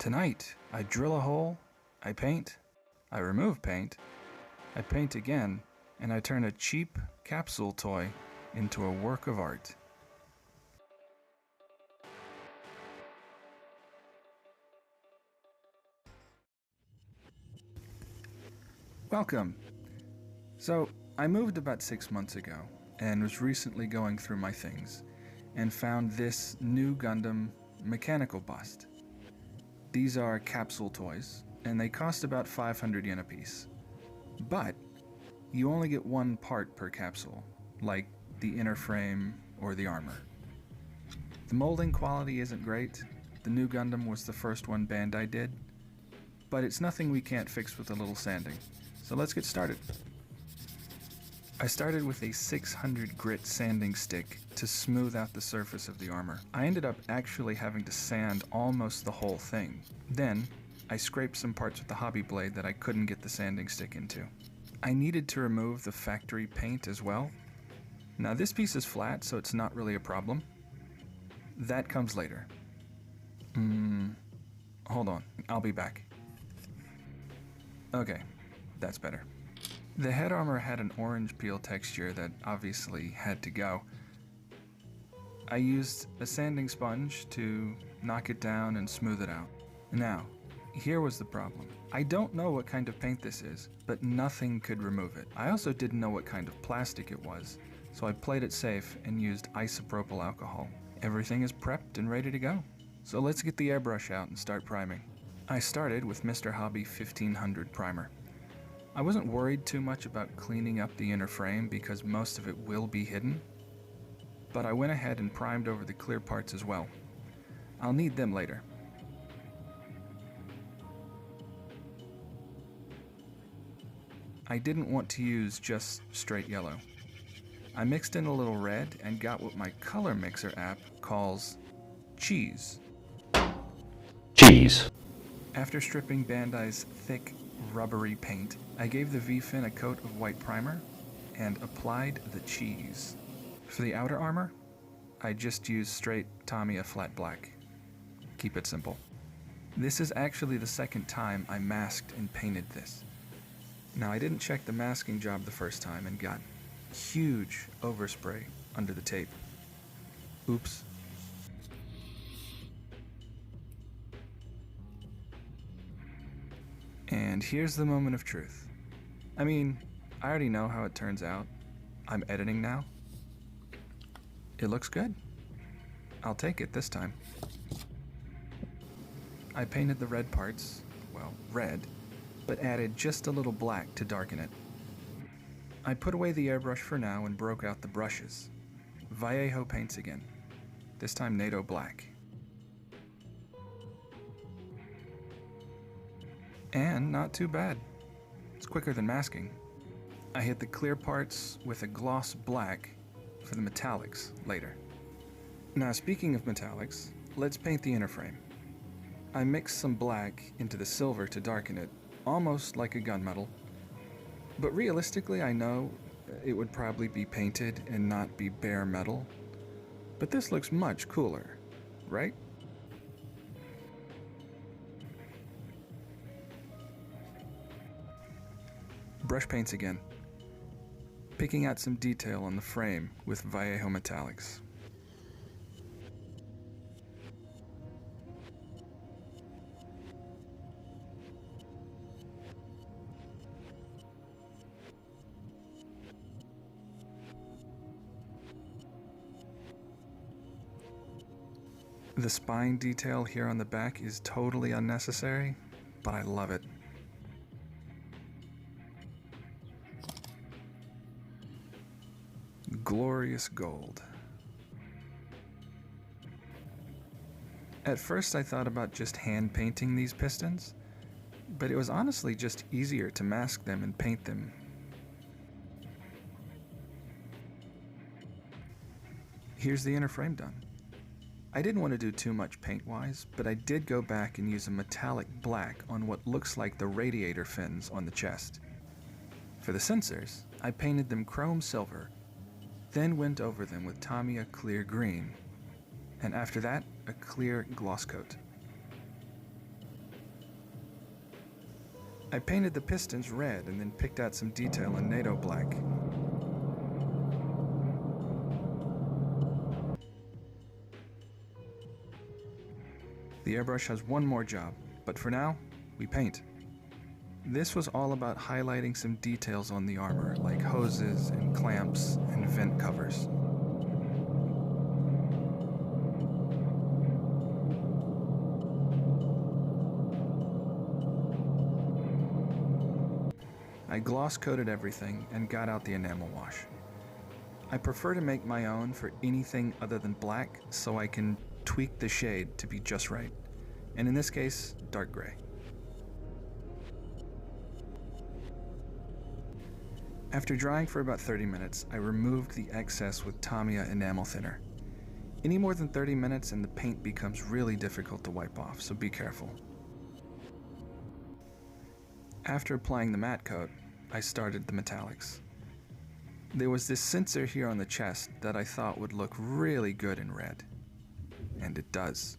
Tonight, I drill a hole, I paint, I remove paint, I paint again, and I turn a cheap capsule toy into a work of art. Welcome! So, I moved about 6 months ago and was recently going through my things and found this Nu Gundam mechanical bust. These are capsule toys and they cost about 500 yen a piece. But you only get one part per capsule, like the inner frame or the armor. The molding quality isn't great. The Nu Gundam was the first one Bandai did, but it's nothing we can't fix with a little sanding. So let's get started. I started with a 600 grit sanding stick to smooth out the surface of the armor. I ended up actually having to sand almost the whole thing. Then, I scraped some parts with the hobby blade that I couldn't get the sanding stick into. I needed to remove the factory paint as well. Now this piece is flat, so it's not really a problem. That comes later. Hold on, I'll be back. Okay, that's better. The head armor had an orange peel texture that obviously had to go. I used a sanding sponge to knock it down and smooth it out. Now, here was the problem. I don't know what kind of paint this is, but nothing could remove it. I also didn't know what kind of plastic it was, so I played it safe and used isopropyl alcohol. Everything is prepped and ready to go. So let's get the airbrush out and start priming. I started with Mr. Hobby 1500 primer. I wasn't worried too much about cleaning up the inner frame because most of it will be hidden, but I went ahead and primed over the clear parts as well. I'll need them later. I didn't want to use just straight yellow. I mixed in a little red and got what my color mixer app calls cheese. Cheese. After stripping Bandai's thick, rubbery paint, I gave the V-fin a coat of white primer and applied the cheese. For the outer armor, I just used straight Tamiya flat black. Keep it simple. This is actually the second time I masked and painted this. Now I didn't check the masking job the first time and got huge overspray under the tape. Oops. And here's the moment of truth. I mean, I already know how it turns out. I'm editing now. It looks good. I'll take it this time. I painted the red parts, well, red, but added just a little black to darken it. I put away the airbrush for now and broke out the brushes. Vallejo paints again, this time NATO black. And not too bad. It's quicker than masking. I hit the clear parts with a gloss black for the metallics later. Now speaking of metallics, let's paint the inner frame. I mixed some black into the silver to darken it, almost like a gunmetal. But realistically, I know it would probably be painted and not be bare metal. But this looks much cooler, right? Brush paints again, picking out some detail on the frame with Vallejo metallics. The spine detail here on the back is totally unnecessary, but I love it. Glorious gold. At first I thought about just hand painting these pistons, but it was honestly just easier to mask them and paint them. Here's the inner frame done. I didn't want to do too much paint-wise, but I did go back and use a metallic black on what looks like the radiator fins on the chest. For the sensors, I painted them chrome silver, then went over them with Tamiya clear green, and after that, a clear gloss coat. I painted the pistons red and then picked out some detail in NATO black. The airbrush has one more job, but for now, we paint. This was all about highlighting some details on the armor, like hoses and clamps and vent covers. I gloss coated everything and got out the enamel wash. I prefer to make my own for anything other than black so I can tweak the shade to be just right, and in this case, dark gray. After drying for about 30 minutes, I removed the excess with Tamiya enamel thinner. Any more than 30 minutes and the paint becomes really difficult to wipe off, so be careful. After applying the matte coat, I started the metallics. There was this sensor here on the chest that I thought would look really good in red. And it does.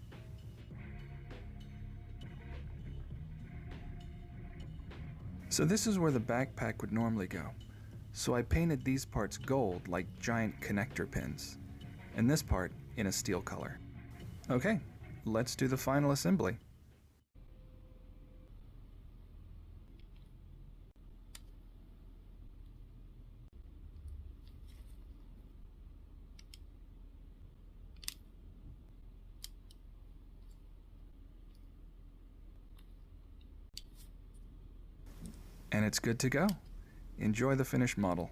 So this is where the backpack would normally go. So I painted these parts gold like giant connector pins, and this part in a steel color. Okay, let's do the final assembly. And it's good to go. Enjoy the finished model.